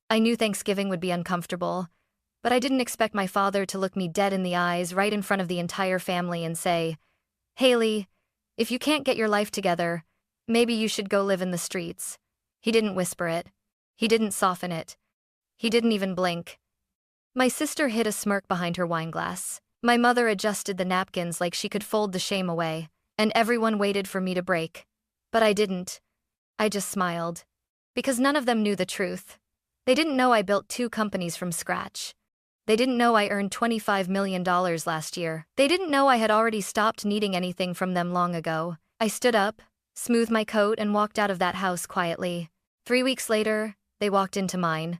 I knew Thanksgiving would be uncomfortable, but I didn't expect my father to look me dead in the eyes right in front of the entire family and say, "Haley, if you can't get your life together, maybe you should go live in the streets." He didn't whisper it. He didn't soften it. He didn't even blink. My sister hid a smirk behind her wineglass. My mother adjusted the napkins like she could fold the shame away, and everyone waited for me to break. But I didn't. I just smiled. Because none of them knew the truth. They didn't know I built 2 companies from scratch. They didn't know I earned $25 million last year. They didn't know I had already stopped needing anything from them long ago. I stood up, smoothed my coat, and walked out of that house quietly. 3 weeks later, they walked into mine.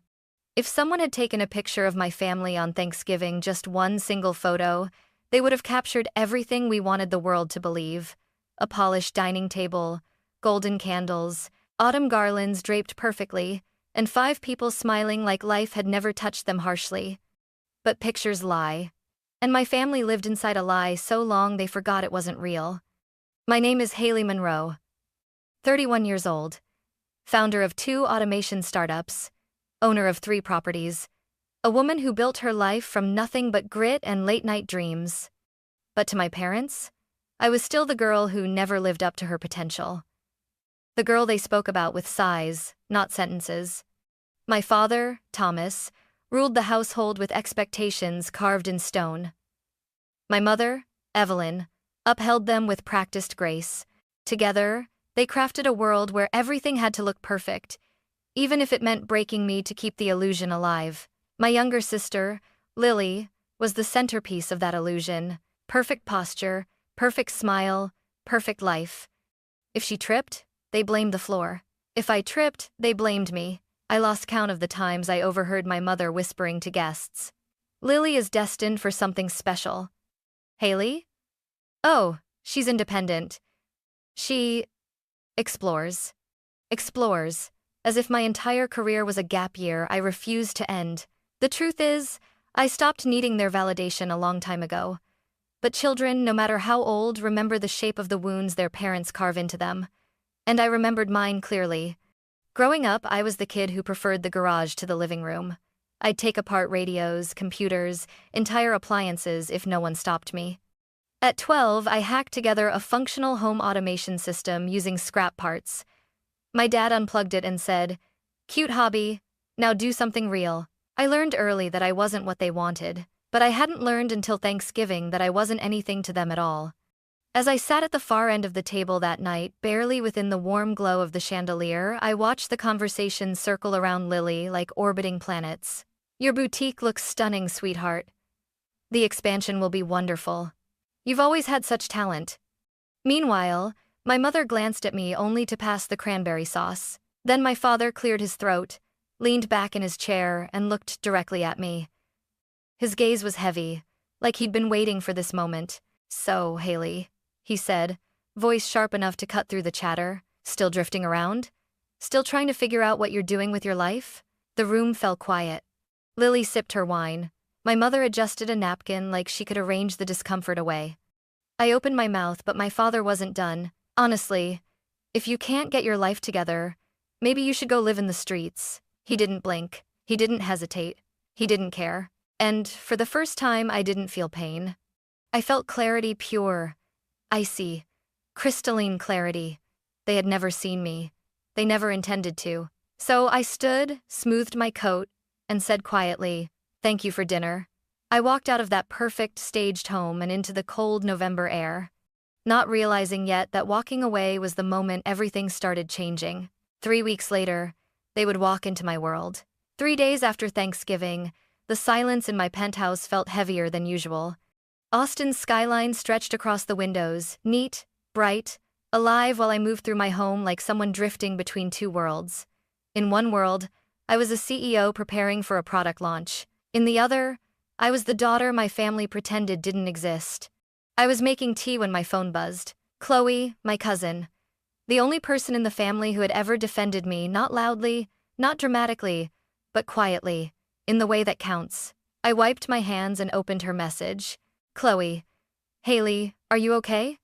If someone had taken a picture of my family on Thanksgiving, just one single photo, they would have captured everything we wanted the world to believe. A polished dining table, golden candles, autumn garlands draped perfectly, and 5 people smiling like life had never touched them harshly. But pictures lie. And my family lived inside a lie so long they forgot it wasn't real. My name is Haley Monroe. 31 years old. Founder of 2 automation startups. Owner of 3 properties. A woman who built her life from nothing but grit and late-night dreams. But to my parents, I was still the girl who never lived up to her potential. The girl they spoke about with sighs, not sentences. My father, Thomas, ruled the household with expectations carved in stone. My mother, Evelyn, upheld them with practiced grace. Together, they crafted a world where everything had to look perfect, even if it meant breaking me to keep the illusion alive. My younger sister, Lily, was the centerpiece of that illusion. Perfect posture, perfect smile, perfect life. If she tripped, they blamed the floor. If I tripped, they blamed me. I lost count of the times I overheard my mother whispering to guests, "Lily is destined for something special." Haley? Oh, she's independent. She explores. Explores. As if my entire career was a gap year I refused to end. The truth is, I stopped needing their validation a long time ago. But children, no matter how old, remember the shape of the wounds their parents carve into them. And I remembered mine clearly. Growing up, I was the kid who preferred the garage to the living room. I'd take apart radios, computers, entire appliances if no one stopped me. At 12, I hacked together a functional home automation system using scrap parts. My dad unplugged it and said, "Cute hobby, now do something real." I learned early that I wasn't what they wanted, but I hadn't learned until Thanksgiving that I wasn't anything to them at all. As I sat at the far end of the table that night, barely within the warm glow of the chandelier, I watched the conversation circle around Lily like orbiting planets. "Your boutique looks stunning, sweetheart. The expansion will be wonderful. You've always had such talent." Meanwhile, my mother glanced at me only to pass the cranberry sauce. Then my father cleared his throat, leaned back in his chair, and looked directly at me. His gaze was heavy, like he'd been waiting for this moment. "So, Haley," he said, voice sharp enough to cut through the chatter, "still drifting around? Still trying to figure out what you're doing with your life?" The room fell quiet. Lily sipped her wine. My mother adjusted a napkin like she could arrange the discomfort away. I opened my mouth, but my father wasn't done. "Honestly, if you can't get your life together, maybe you should go live in the streets." He didn't blink. He didn't hesitate. He didn't care. And for the first time, I didn't feel pain. I felt clarity, pure, icy, crystalline clarity. They had never seen me. They never intended to. So I stood, smoothed my coat, and said quietly, "Thank you for dinner." I walked out of that perfect, staged home and into the cold November air, not realizing yet that walking away was the moment everything started changing. 3 weeks later, they would walk into my world. 3 days after Thanksgiving, the silence in my penthouse felt heavier than usual. Austin's skyline stretched across the windows, neat, bright, alive, while I moved through my home like someone drifting between 2 worlds. In one world, I was a CEO preparing for a product launch. In the other, I was the daughter my family pretended didn't exist. I was making tea when my phone buzzed. Chloe, my cousin, the only person in the family who had ever defended me, not loudly, not dramatically, but quietly, in the way that counts. I wiped my hands and opened her message. "Chloe. Haley, are you okay?"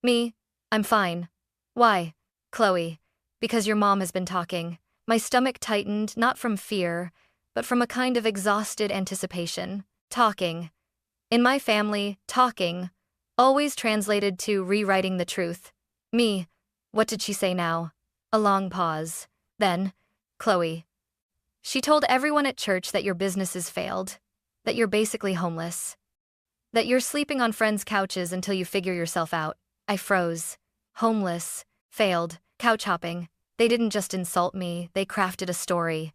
"Me. I'm fine." "Why?" "Chloe. Because your mom has been talking." My stomach tightened, not from fear, but from a kind of exhausted anticipation. Talking. In my family, talking always translated to rewriting the truth. Me, what did she say now? A long pause. Then, Chloe. She told everyone at church that your businesses failed, that you're basically homeless, that you're sleeping on friends' couches until you figure yourself out. I froze. Homeless, failed, couch hopping. They didn't just insult me, they crafted a story.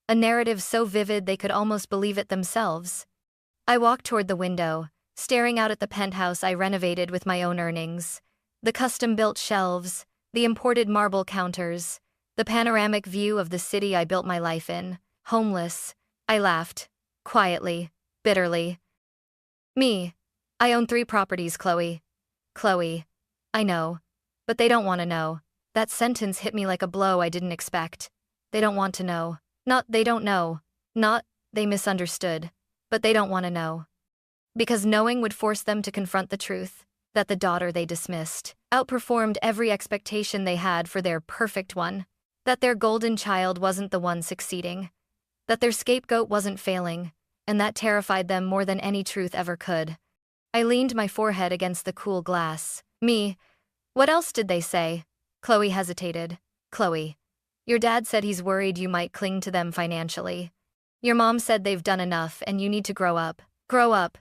A narrative so vivid they could almost believe it themselves. I walked toward the window, staring out at the penthouse I renovated with my own earnings. The custom-built shelves, the imported marble counters, the panoramic view of the city I built my life in. Homeless. I laughed. Quietly. Bitterly. Me. I own 3 properties, Chloe. Chloe. I know. But they don't want to know. That sentence hit me like a blow I didn't expect. They don't want to know. Not they don't know. Not they misunderstood. But they don't want to know. Because knowing would force them to confront the truth, that the daughter they dismissed outperformed every expectation they had for their perfect one, that their golden child wasn't the one succeeding, that their scapegoat wasn't failing, and that terrified them more than any truth ever could. I leaned my forehead against the cool glass. Me. What else did they say? Chloe hesitated. Chloe. Your dad said he's worried you might cling to them financially. Your mom said they've done enough and you need to grow up. Grow up.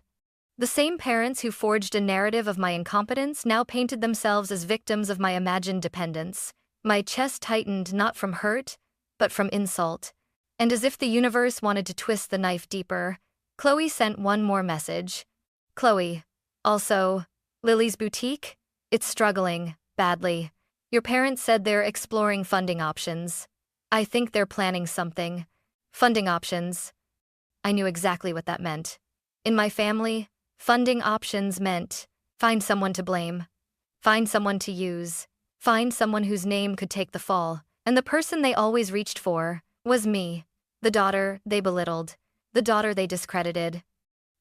The same parents who forged a narrative of my incompetence now painted themselves as victims of my imagined dependence. My chest tightened not from hurt, but from insult. And as if the universe wanted to twist the knife deeper, Chloe sent one more message. Chloe. Also, Lily's boutique? It's struggling, badly. Your parents said they're exploring funding options. I think they're planning something. Funding options. I knew exactly what that meant. In my family, funding options meant find someone to blame, find someone to use, find someone whose name could take the fall, and the person they always reached for was me, the daughter they belittled, the daughter they discredited,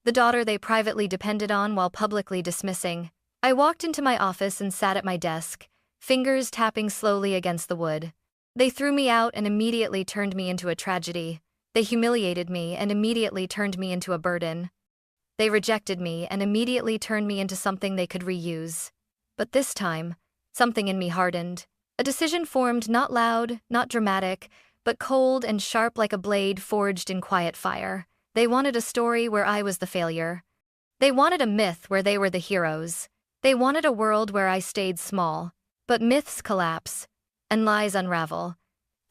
the daughter they privately depended on while publicly dismissing. I walked into my office and sat at my desk, fingers tapping slowly against the wood. They threw me out and immediately turned me into a tragedy. They humiliated me and immediately turned me into a burden. They rejected me and immediately turned me into something they could reuse. But this time, something in me hardened. A decision formed not loud, not dramatic, but cold and sharp like a blade forged in quiet fire. They wanted a story where I was the failure. They wanted a myth where they were the heroes. They wanted a world where I stayed small. But myths collapse, and lies unravel.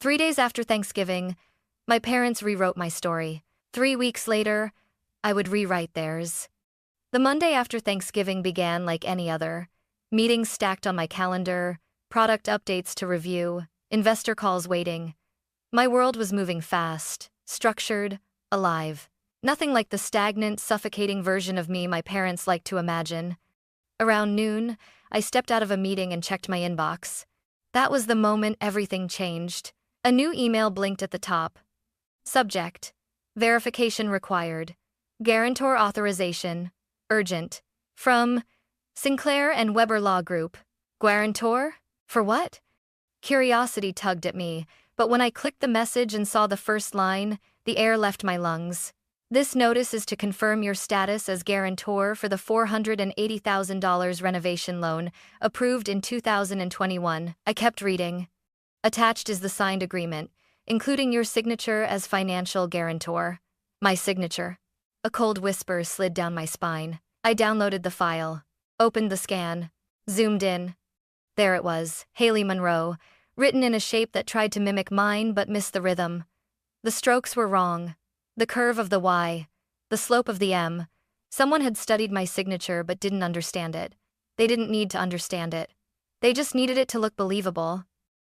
3 days after Thanksgiving, my parents rewrote my story. 3 weeks later, I would rewrite theirs. The Monday after Thanksgiving began like any other. Meetings stacked on my calendar, product updates to review, investor calls waiting. My world was moving fast, structured, alive. Nothing like the stagnant, suffocating version of me my parents liked to imagine. Around noon, I stepped out of a meeting and checked my inbox. That was the moment everything changed. A new email blinked at the top. Subject: verification required. Guarantor authorization. Urgent. From Sinclair and Weber Law Group. Guarantor? For what? Curiosity tugged at me, but when I clicked the message and saw the first line, the air left my lungs. This notice is to confirm your status as guarantor for the $480,000 renovation loan approved in 2021. I kept reading. Attached is the signed agreement, including your signature as financial guarantor. My signature. A cold whisper slid down my spine. I downloaded the file, opened the scan, zoomed in. There it was, Haley Monroe, written in a shape that tried to mimic mine but missed the rhythm. The strokes were wrong. The curve of the Y, the slope of the M. Someone had studied my signature but didn't understand it. They didn't need to understand it. They just needed it to look believable.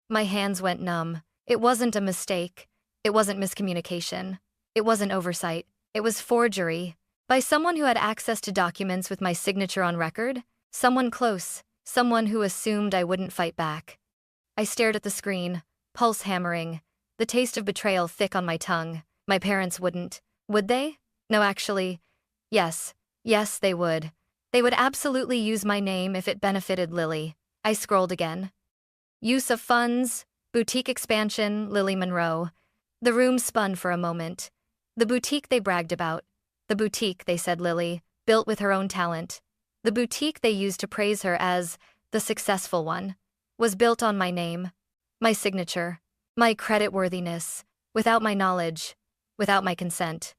My hands went numb. It wasn't a mistake. It wasn't miscommunication. It wasn't oversight. It was forgery. By someone who had access to documents with my signature on record. Someone close. Someone who assumed I wouldn't fight back. I stared at the screen, pulse hammering, the taste of betrayal thick on my tongue. My parents wouldn't. Would they? No, actually. Yes. Yes, they would. They would absolutely use my name if it benefited Lily. I scrolled again. Use of funds, boutique expansion, Lily Monroe. The room spun for a moment. The boutique they bragged about. The boutique, they said Lily, built with her own talent. The boutique they used to praise her as the successful one was built on my name, my signature, my creditworthiness, without my knowledge, without my consent,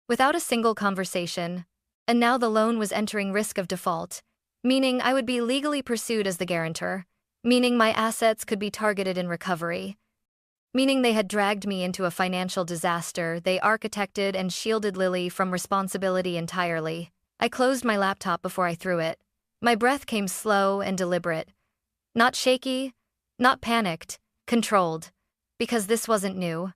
without a single conversation. And now the loan was entering risk of default, meaning I would be legally pursued as the guarantor, meaning my assets could be targeted in recovery, meaning they had dragged me into a financial disaster. They architected and shielded Lily from responsibility entirely. I closed my laptop before I threw it. My breath came slow and deliberate. Not shaky, not panicked, controlled. Because this wasn't new.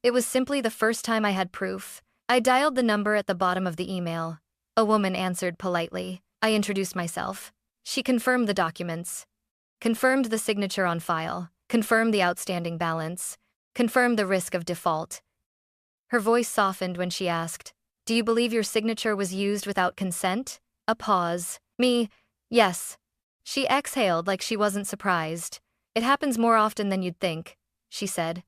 It was simply the first time I had proof. I dialed the number at the bottom of the email. A woman answered politely. I introduced myself. She confirmed the documents. Confirmed the signature on file. Confirmed the outstanding balance. Confirmed the risk of default. Her voice softened when she asked, "Do you believe your signature was used without consent?" A pause. Me, yes. She exhaled like she wasn't surprised. "It happens more often than you'd think," she said.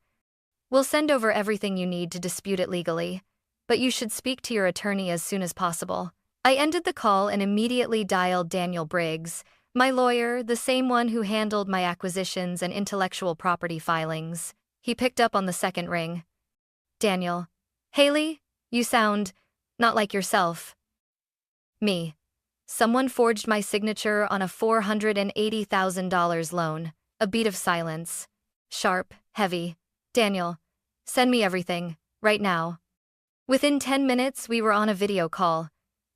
"We'll send over everything you need to dispute it legally, but you should speak to your attorney as soon as possible." I ended the call and immediately dialed Daniel Briggs, my lawyer, the same one who handled my acquisitions and intellectual property filings. He picked up on the second ring. "Daniel. Haley, you sound not like yourself." "Me. Someone forged my signature on a $480,000 loan." A beat of silence. Sharp, heavy. "Daniel, send me everything, right now." Within 10 minutes, we were on a video call.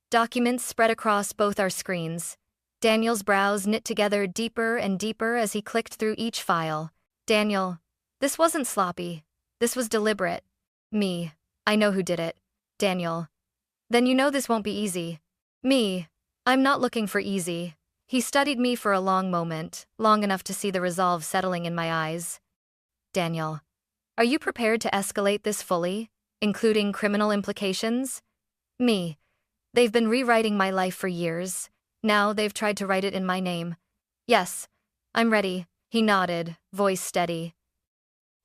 Documents spread across both our screens. Daniel's brows knit together deeper and deeper as he clicked through each file. "Daniel, this wasn't sloppy. This was deliberate." "Me. I know who did it." "Daniel. Then you know this won't be easy." "Me. I'm not looking for easy." He studied me for a long moment, long enough to see the resolve settling in my eyes. "Daniel, are you prepared to escalate this fully, including criminal implications?" "Me. They've been rewriting my life for years. Now they've tried to write it in my name." "Yes, I'm ready." He nodded, voice steady.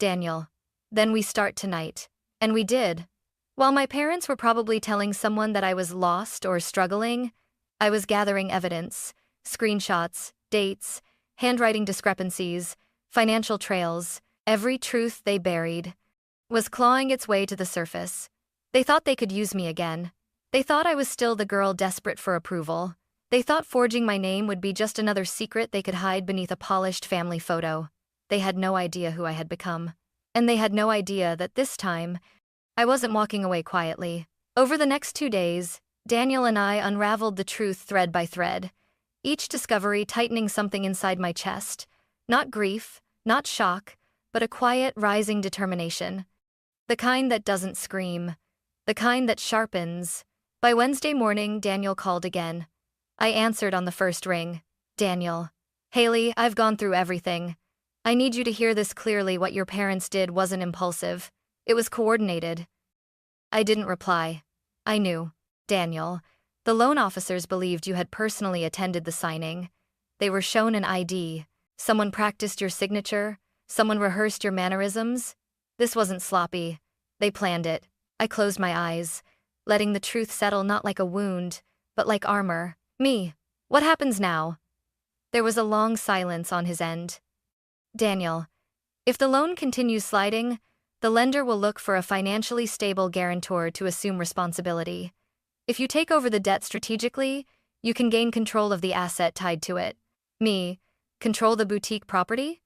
"Daniel, then we start tonight." And we did. While my parents were probably telling someone that I was lost or struggling, I was gathering evidence, screenshots, dates, handwriting discrepancies, financial trails. Every truth they buried was clawing its way to the surface. They thought they could use me again. They thought I was still the girl desperate for approval. They thought forging my name would be just another secret they could hide beneath a polished family photo. They had no idea who I had become. And they had no idea that this time, I wasn't walking away quietly. Over the next 2 days, Daniel and I unraveled the truth thread by thread, each discovery tightening something inside my chest. Not grief, not shock, but a quiet, rising determination. The kind that doesn't scream. The kind that sharpens. By Wednesday morning, Daniel called again. I answered on the first ring. "Daniel. Haley, I've gone through everything. I need you to hear this clearly. What your parents did wasn't impulsive. It was coordinated." I didn't reply. I knew. "Daniel, the loan officers believed you had personally attended the signing. They were shown an ID. Someone practiced your signature. Someone rehearsed your mannerisms. This wasn't sloppy. They planned it." I closed my eyes, letting the truth settle not like a wound, but like armor. "Me. What happens now?" There was a long silence on his end. "Daniel, if the loan continues sliding, the lender will look for a financially stable guarantor to assume responsibility. If you take over the debt strategically, you can gain control of the asset tied to it." "Me. Control the boutique property?"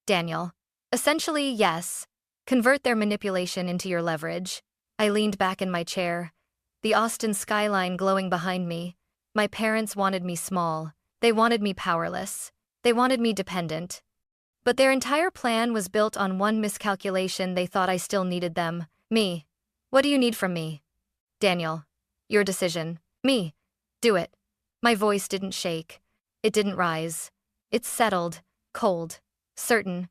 "Daniel. Essentially, yes. Convert their manipulation into your leverage." I leaned back in my chair, the Austin skyline glowing behind me. My parents wanted me small. They wanted me powerless. They wanted me dependent. But their entire plan was built on one miscalculation. They thought I still needed them. "Me. What do you need from me?" "Daniel. Your decision." "Me. Do it." My voice didn't shake. It didn't rise. It settled, cold, certain.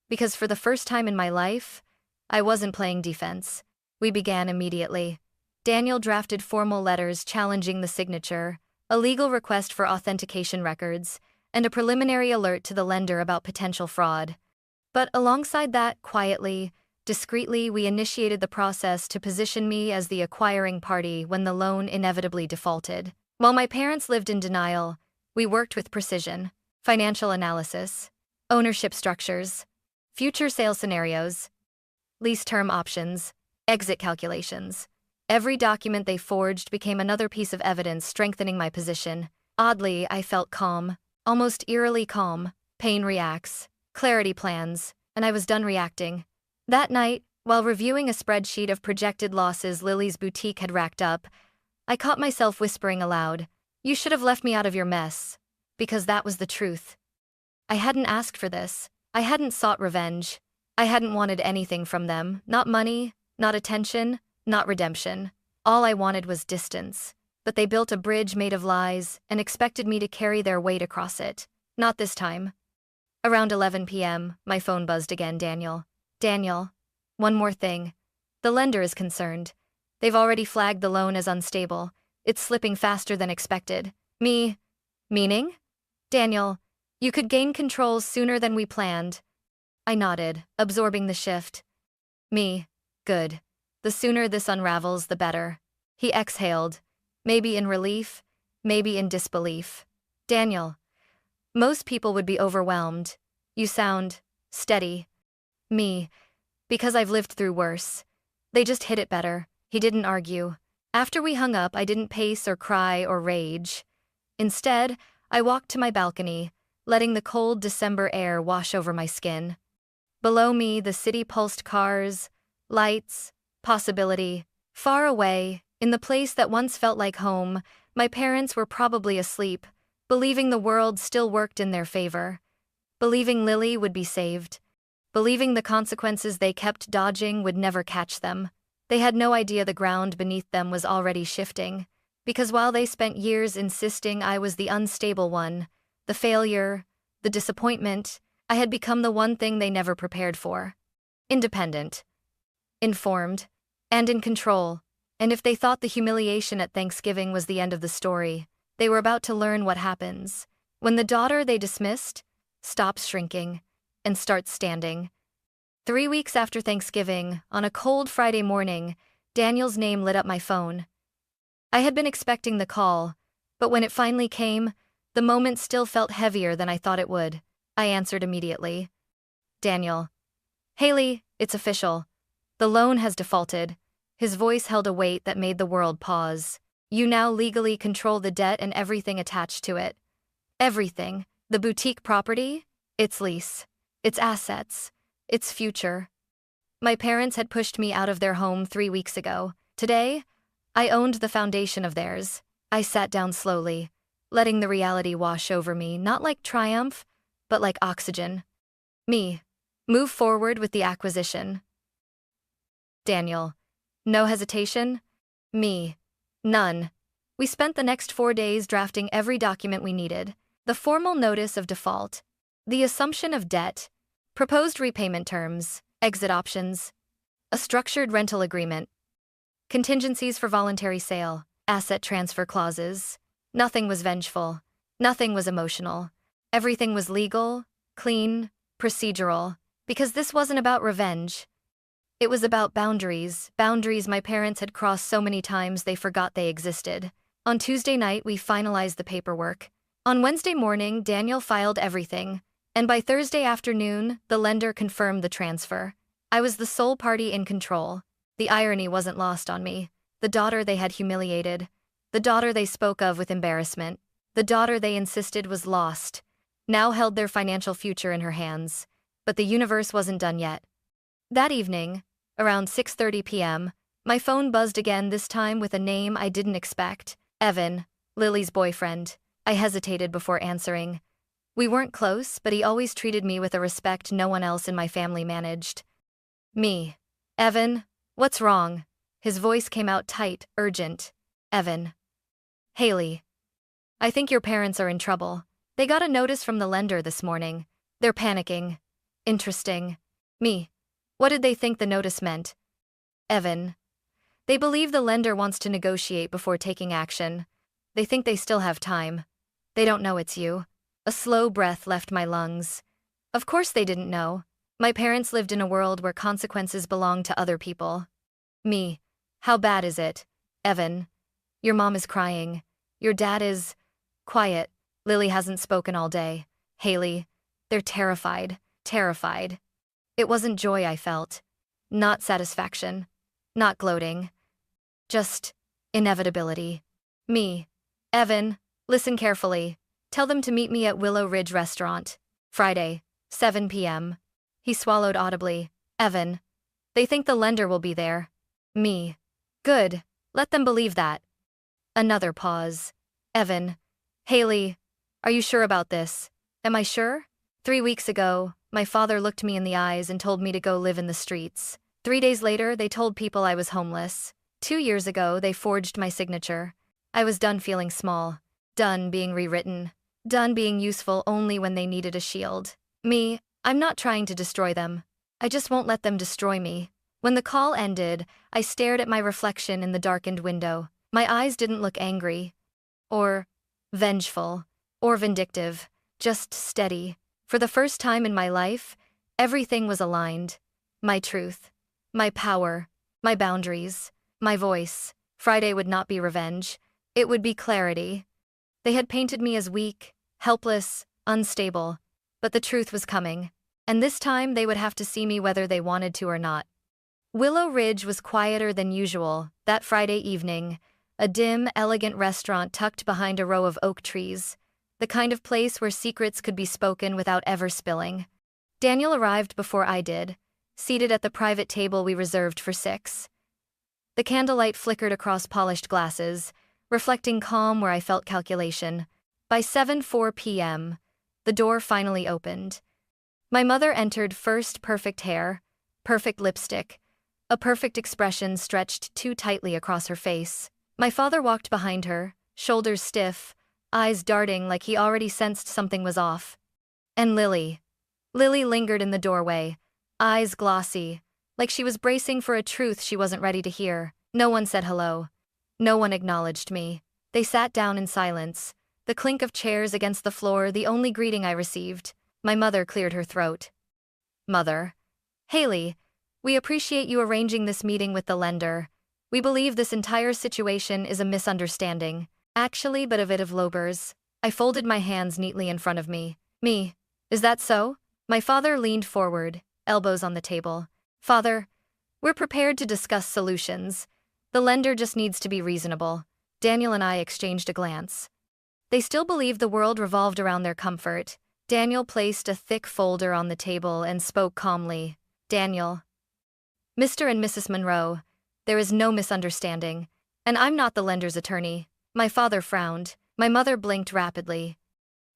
Because for the first time in my life, I wasn't playing defense. We began immediately. Daniel drafted formal letters challenging the signature, a legal request for authentication records, and a preliminary alert to the lender about potential fraud. But alongside that, quietly, Discreetly, we initiated the process to position me as the acquiring party when the loan inevitably defaulted. While my parents lived in denial, we worked with precision: financial analysis, ownership structures, future sales scenarios, lease term options, exit calculations. Every document they forged became another piece of evidence strengthening my position. Oddly, I felt calm, almost eerily calm. Pain reacts, clarity plans, and I was done reacting. That night, while reviewing a spreadsheet of projected losses Lily's boutique had racked up, I caught myself whispering aloud, "You should have left me out of your mess." Because that was the truth. I hadn't asked for this. I hadn't sought revenge. I hadn't wanted anything from them, not money, not attention, not redemption. All I wanted was distance. But they built a bridge made of lies and expected me to carry their weight across it. Not this time. Around 11 p.m., my phone buzzed again. Daniel, one more thing. The lender is concerned. They've already flagged the loan as unstable. It's slipping faster than expected. Meaning? Daniel, you could gain control sooner than we planned. I nodded, absorbing the shift. Good. The sooner this unravels, the better. He exhaled, maybe in relief, maybe in disbelief. Daniel, most people would be overwhelmed. You sound steady. Because I've lived through worse. They just hit it better. He didn't argue. After we hung up, I didn't pace or cry or rage. Instead, I walked to my balcony, letting the cold December air wash over my skin. Below me, the city pulsed cars, lights, possibility. Far away, in the place that once felt like home, my parents were probably asleep, believing the world still worked in their favor. Believing Lily would be saved. Believing the consequences they kept dodging would never catch them. They had no idea the ground beneath them was already shifting. Because while they spent years insisting I was the unstable one, the failure, the disappointment, I had become the one thing they never prepared for. Independent, informed, and in control. And if they thought the humiliation at Thanksgiving was the end of the story, they were about to learn what happens when the daughter they dismissed stops shrinking and starts standing. 3 weeks after Thanksgiving, on a cold Friday morning, Daniel's name lit up my phone. I had been expecting the call, but when it finally came, the moment still felt heavier than I thought it would. I answered immediately. Daniel. Haley, it's official. The loan has defaulted. His voice held a weight that made the world pause. You now legally control the debt and everything attached to it. Everything. The boutique property, its lease, its assets, its future. My parents had pushed me out of their home 3 weeks ago. Today, I owned the foundation of theirs. I sat down slowly, letting the reality wash over me, not like triumph, but like oxygen. Move forward with the acquisition. Daniel. No hesitation? None. We spent the next 4 days drafting every document we needed. The formal notice of default, the assumption of debt, proposed repayment terms, exit options, a structured rental agreement, contingencies for voluntary sale, asset transfer clauses. Nothing was vengeful. Nothing was emotional. Everything was legal, clean, procedural, because this wasn't about revenge. It was about boundaries my parents had crossed so many times they forgot they existed. On Tuesday night, we finalized the paperwork. On Wednesday morning, Daniel filed everything, and by Thursday afternoon, the lender confirmed the transfer. I was the sole party in control. The irony wasn't lost on me. The daughter they had humiliated, the daughter they spoke of with embarrassment, the daughter they insisted was lost, now held their financial future in her hands. But the universe wasn't done yet. That evening, around 6:30 p.m., my phone buzzed again, this time with a name I didn't expect. Evan, Lily's boyfriend. I hesitated before answering. We weren't close, but he always treated me with a respect no one else in my family managed. Evan, what's wrong? His voice came out tight, urgent. Evan. Haley. I think your parents are in trouble. They got a notice from the lender this morning. They're panicking. Interesting. What did they think the notice meant? Evan. They believe the lender wants to negotiate before taking action. They think they still have time. They don't know it's you. A slow breath left my lungs. Of course they didn't know. My parents lived in a world where consequences belonged to other people. Me. How bad is it? Evan. Your mom is crying. Your dad is… quiet. Lily hasn't spoken all day. Haley. They're terrified. Terrified. It wasn't joy I felt. Not satisfaction. Not gloating. Just inevitability. Me. Evan, listen carefully. Tell them to meet me at Willow Ridge Restaurant. Friday, 7 p.m. He swallowed audibly. Evan. They think the lender will be there. Me. Good. Let them believe that. Another pause. Evan. Haley. Are you sure about this? Am I sure? 3 weeks ago, my father looked me in the eyes and told me to go live in the streets. 3 days later, they told people I was homeless. 2 years ago, they forged my signature. I was done feeling small. Done being rewritten. Done being useful only when they needed a shield. Me, I'm not trying to destroy them. I just won't let them destroy me. When the call ended, I stared at my reflection in the darkened window. My eyes didn't look angry. Or vengeful. Or vindictive. Just steady. For the first time in my life, everything was aligned. My truth. My power. My boundaries. My voice. Friday would not be revenge. It would be clarity. They had painted me as weak, helpless, unstable. But the truth was coming. And this time they would have to see me whether they wanted to or not. Willow Ridge was quieter than usual that Friday evening. A dim, elegant restaurant tucked behind a row of oak trees. The kind of place where secrets could be spoken without ever spilling. Daniel arrived before I did, seated at the private table we reserved for 6. The candlelight flickered across polished glasses, reflecting calm where I felt calculation. By 7:04 p.m., the door finally opened. My mother entered first, perfect hair, perfect lipstick, a perfect expression stretched too tightly across her face. My father walked behind her, shoulders stiff, eyes darting like he already sensed something was off. And Lily. Lily lingered in the doorway, eyes glossy, like she was bracing for a truth she wasn't ready to hear. No one said hello. No one acknowledged me. They sat down in silence, the clink of chairs against the floor the only greeting I received. My mother cleared her throat. Mother. Haley, we appreciate you arranging this meeting with the lender. We believe this entire situation is a misunderstanding. Actually, but a bit of Lober's. I folded my hands neatly in front of me. Me. Is that so? My father leaned forward, elbows on the table. Father, we're prepared to discuss solutions. The lender just needs to be reasonable. Daniel and I exchanged a glance. They still believed the world revolved around their comfort. Daniel placed a thick folder on the table and spoke calmly. Daniel. Mr. and Mrs. Monroe, there is no misunderstanding. And I'm not the lender's attorney. My father frowned. My mother blinked rapidly.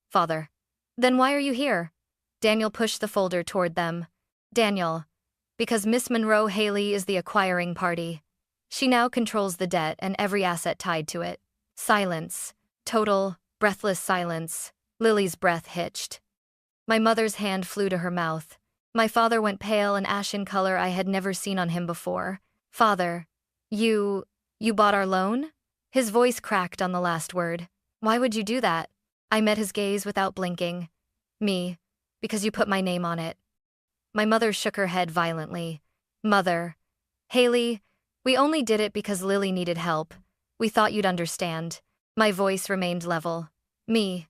Father. Then why are you here? Daniel pushed the folder toward them. Daniel. Because Miss Monroe Haley is the acquiring party. She now controls the debt and every asset tied to it. Silence. Total, breathless silence. Lily's breath hitched. My mother's hand flew to her mouth. My father went pale and ashen color I had never seen on him before. Father. You bought our loan? His voice cracked on the last word. Why would you do that? I met his gaze without blinking. Me. Because you put my name on it. My mother shook her head violently. Mother. Haley, we only did it because Lily needed help. We thought you'd understand. My voice remained level. Me.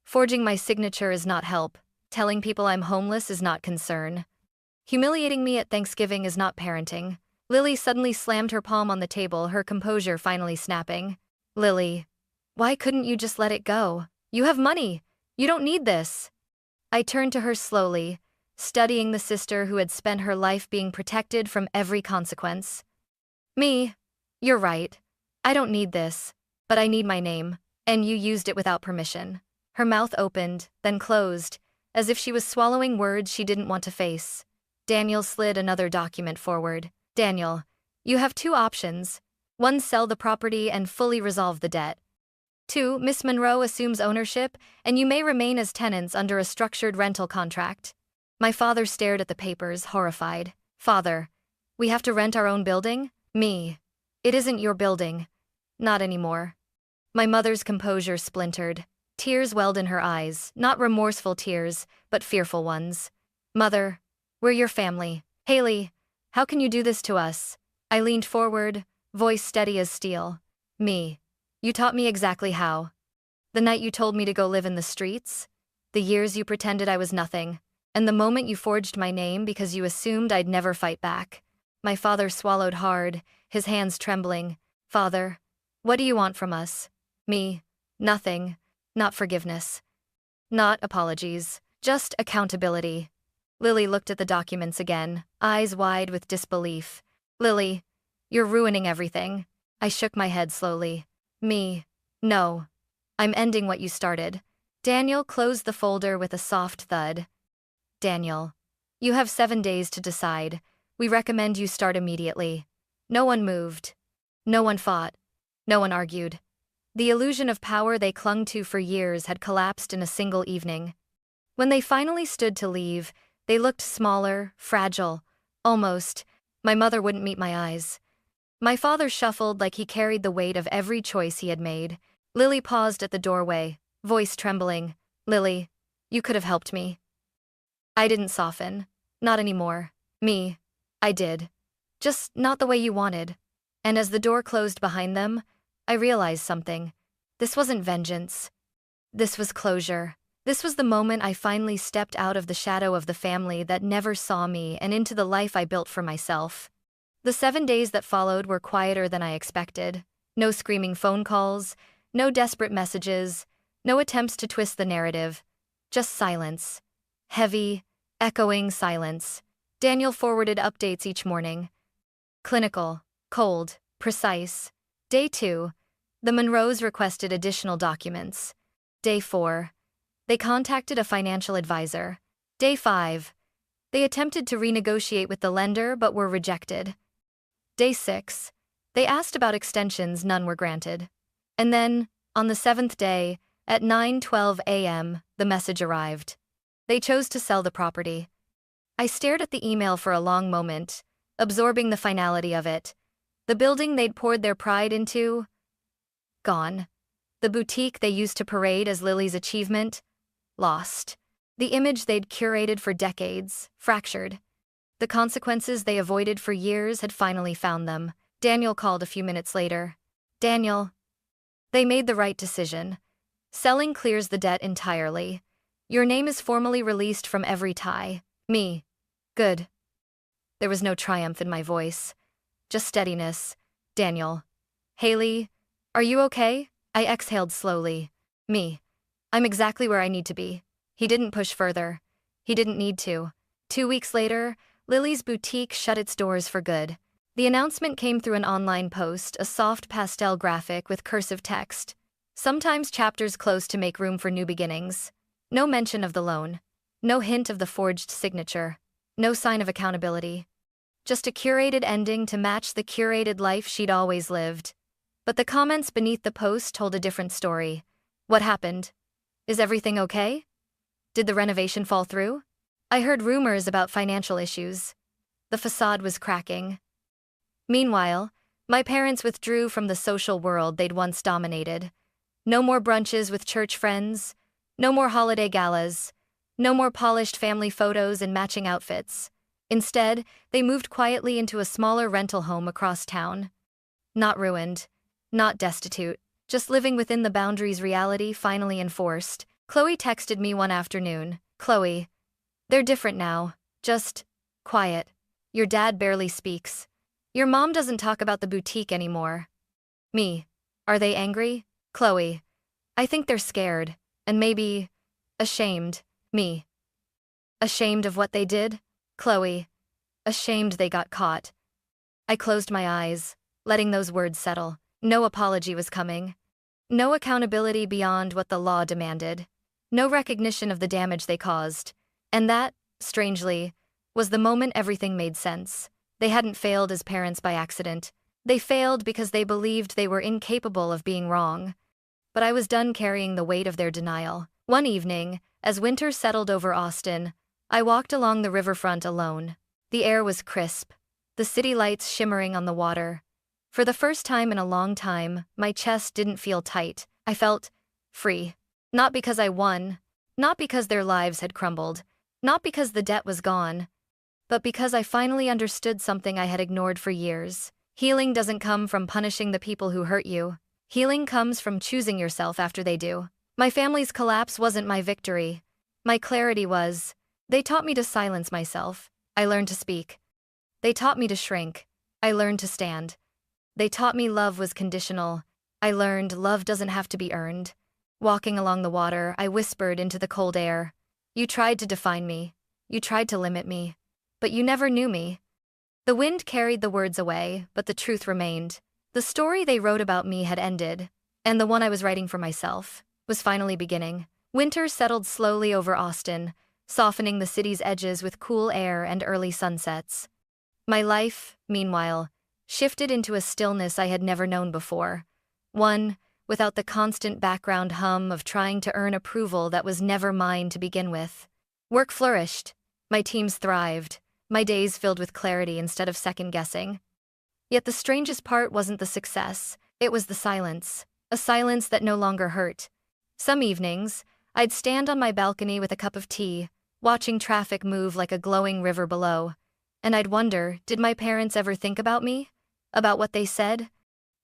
Forging my signature is not help. Telling people I'm homeless is not concern. Humiliating me at Thanksgiving is not parenting. Lily suddenly slammed her palm on the table, her composure finally snapping. Lily. Why couldn't you just let it go? You have money. You don't need this. I turned to her slowly, studying the sister who had spent her life being protected from every consequence. Me. You're right. I don't need this. But I need my name. And you used it without permission. Her mouth opened, then closed, as if she was swallowing words she didn't want to face. Daniel slid another document forward. Daniel, you have 2 options. 1, sell the property and fully resolve the debt. 2, Miss Monroe assumes ownership, and you may remain as tenants under a structured rental contract. My father stared at the papers, horrified. Father, we have to rent our own building? Me. It isn't your building. Not anymore. My mother's composure splintered. Tears welled in her eyes, not remorseful tears, but fearful ones. Mother, We're your family. Haley, how can you do this to us? I leaned forward, voice steady as steel. Me. You taught me exactly how. The night you told me to go live in the streets, the years you pretended I was nothing, and the moment you forged my name because you assumed I'd never fight back. My father swallowed hard, his hands trembling. Father, what do you want from us? Me. Nothing. Not forgiveness. Not apologies. Just accountability. Lily looked at the documents again, eyes wide with disbelief. Lily, you're ruining everything. I shook my head slowly. Me. No. I'm ending what you started. Daniel closed the folder with a soft thud. Daniel, you have 7 days to decide. We recommend you start immediately. No one moved. No one fought. No one argued. The illusion of power they clung to for years had collapsed in a single evening. When they finally stood to leave, they looked smaller, fragile, almost. My mother wouldn't meet my eyes. My father shuffled like he carried the weight of every choice he had made. Lily paused at the doorway, voice trembling. Lily, you could have helped me. I didn't soften. Not anymore. Me. I did. Just not the way you wanted. And as the door closed behind them, I realized something. This wasn't vengeance. This was closure. This was the moment I finally stepped out of the shadow of the family that never saw me and into the life I built for myself. The 7 days that followed were quieter than I expected. No screaming phone calls, no desperate messages, no attempts to twist the narrative. Just silence. Heavy, echoing silence. Daniel forwarded updates each morning. Clinical, cold, precise. Day 2, the Monroes requested additional documents. Day 4, they contacted a financial advisor. Day 5, they attempted to renegotiate with the lender but were rejected. Day 6, they asked about extensions, none were granted. And then, on the 7th day, at 9:12 a.m., the message arrived. They chose to sell the property. I stared at the email for a long moment, absorbing the finality of it. The building they'd poured their pride into, gone. The boutique they used to parade as Lily's achievement, lost. The image they'd curated for decades, fractured. The consequences they avoided for years had finally found them. Daniel called a few minutes later. Daniel, they made the right decision. Selling clears the debt entirely. Your name is formally released from every tie. Me. Good. There was no triumph in my voice. Just steadiness. Daniel. Haley, are you okay? I exhaled slowly. Me. I'm exactly where I need to be. He didn't push further. He didn't need to. 2 weeks later, Lily's boutique shut its doors for good. The announcement came through an online post, a soft pastel graphic with cursive text. Sometimes chapters close to make room for new beginnings. No mention of the loan. No hint of the forged signature. No sign of accountability. Just a curated ending to match the curated life she'd always lived. But the comments beneath the post told a different story. What happened? Is everything okay? Did the renovation fall through? I heard rumors about financial issues. The facade was cracking. Meanwhile, my parents withdrew from the social world they'd once dominated. No more brunches with church friends. No more holiday galas. No more polished family photos and matching outfits. Instead, they moved quietly into a smaller rental home across town. Not ruined. Not destitute. Just living within the boundaries reality finally enforced. Chloe texted me one afternoon. Chloe, they're different now. Just quiet. Your dad barely speaks. Your mom doesn't talk about the boutique anymore. Me. Are they angry? Chloe. I think they're scared. And maybe ashamed. Me. Ashamed of what they did? Chloe. Ashamed they got caught. I closed my eyes, letting those words settle. No apology was coming. No accountability beyond what the law demanded. No recognition of the damage they caused. And that, strangely, was the moment everything made sense. They hadn't failed as parents by accident. They failed because they believed they were incapable of being wrong. But I was done carrying the weight of their denial. One evening, as winter settled over Austin, I walked along the riverfront alone. The air was crisp, the city lights shimmering on the water. For the first time in a long time, my chest didn't feel tight. I felt free. Not because I won, not because their lives had crumbled, not because the debt was gone, but because I finally understood something I had ignored for years. Healing doesn't come from punishing the people who hurt you. Healing comes from choosing yourself after they do. My family's collapse wasn't my victory. My clarity was. They taught me to silence myself. I learned to speak. They taught me to shrink. I learned to stand. They taught me love was conditional. I learned love doesn't have to be earned. Walking along the water, I whispered into the cold air. You tried to define me. You tried to limit me. But you never knew me. The wind carried the words away, but the truth remained. The story they wrote about me had ended, and the one I was writing for myself was finally beginning. Winter settled slowly over Austin, softening the city's edges with cool air and early sunsets. My life, meanwhile, shifted into a stillness I had never known before. One without the constant background hum of trying to earn approval that was never mine to begin with. Work flourished. My teams thrived. My days filled with clarity instead of second-guessing. Yet the strangest part wasn't the success, it was the silence. A silence that no longer hurt. Some evenings, I'd stand on my balcony with a cup of tea, watching traffic move like a glowing river below. And I'd wonder, did my parents ever think about me? About what they said?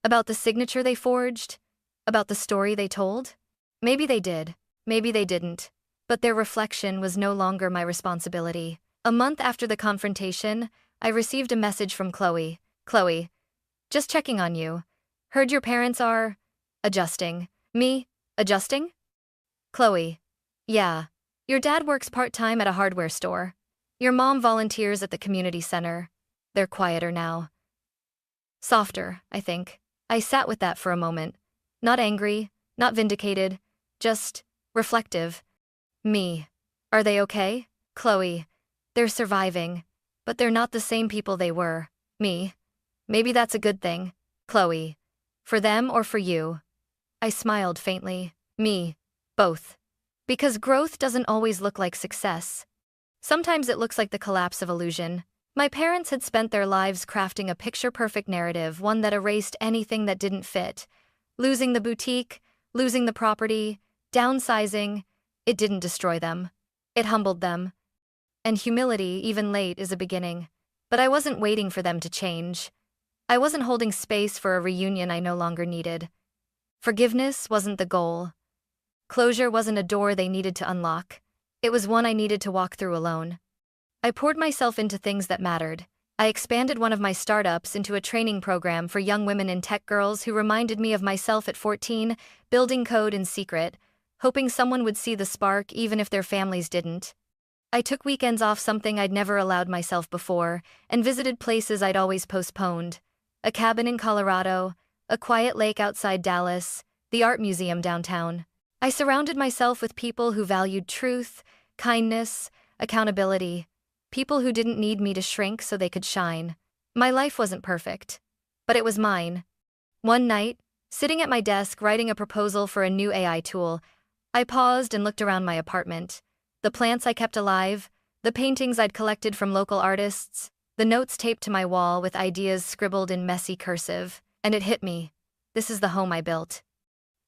About the signature they forged? About the story they told? Maybe they did, maybe they didn't. But their reflection was no longer my responsibility. A month after the confrontation, I received a message from Chloe. Chloe, just checking on you. Heard your parents are adjusting. Me? Adjusting? Chloe, yeah. Your dad works part-time at a hardware store. Your mom volunteers at the community center. They're quieter now. Softer, I think. I sat with that for a moment. Not angry, not vindicated, just reflective. Me. Are they okay? Chloe. They're surviving, but they're not the same people they were. Me. Maybe that's a good thing. Chloe. For them or for you? I smiled faintly. Me. Both. Because growth doesn't always look like success. Sometimes it looks like the collapse of illusion. My parents had spent their lives crafting a picture-perfect narrative, one that erased anything that didn't fit. Losing the boutique, losing the property, downsizing, it didn't destroy them. It humbled them. And humility, even late, is a beginning. But I wasn't waiting for them to change. I wasn't holding space for a reunion I no longer needed. Forgiveness wasn't the goal. Closure wasn't a door they needed to unlock. It was one I needed to walk through alone. I poured myself into things that mattered. I expanded one of my startups into a training program for young women in tech girls who reminded me of myself at 14, building code in secret, hoping someone would see the spark even if their families didn't. I took weekends off, something I'd never allowed myself before, and visited places I'd always postponed. A cabin in Colorado, a quiet lake outside Dallas, the art museum downtown. I surrounded myself with people who valued truth, kindness, accountability. People who didn't need me to shrink so they could shine. My life wasn't perfect, but it was mine. One night, sitting at my desk writing a proposal for a new AI tool, I paused and looked around my apartment. The plants I kept alive, the paintings I'd collected from local artists, the notes taped to my wall with ideas scribbled in messy cursive, and it hit me. This is the home I built.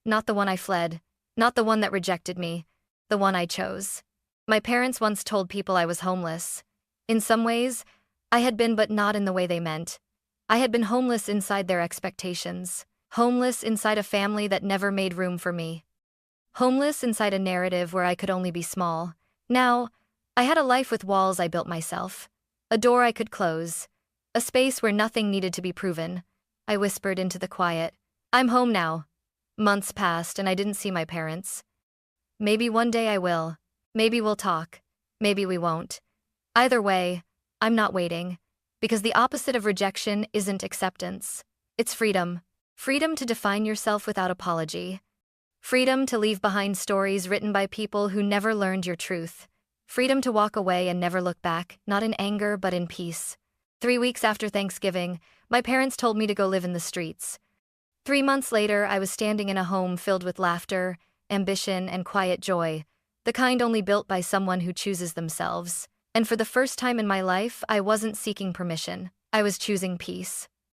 Not the one I fled, not the one that rejected me, the one I chose. My parents once told people I was homeless. In some ways, I had been, but not in the way they meant. I had been homeless inside their expectations, homeless inside a family that never made room for me, homeless inside a narrative where I could only be small. Now, I had a life with walls I built myself, a door I could close, a space where nothing needed to be proven. I whispered into the quiet, I'm home now. Months passed and I didn't see my parents. Maybe one day I will. Maybe we'll talk. Maybe we won't. Either way, I'm not waiting, because the opposite of rejection isn't acceptance. It's freedom. Freedom to define yourself without apology. Freedom to leave behind stories written by people who never learned your truth. Freedom to walk away and never look back, not in anger but in peace. 3 weeks after Thanksgiving, my parents told me to go live in the streets. 3 months later, I was standing in a home filled with laughter, ambition, and quiet joy, the kind only built by someone who chooses themselves. And for the first time in my life, I wasn't seeking permission. I was choosing peace.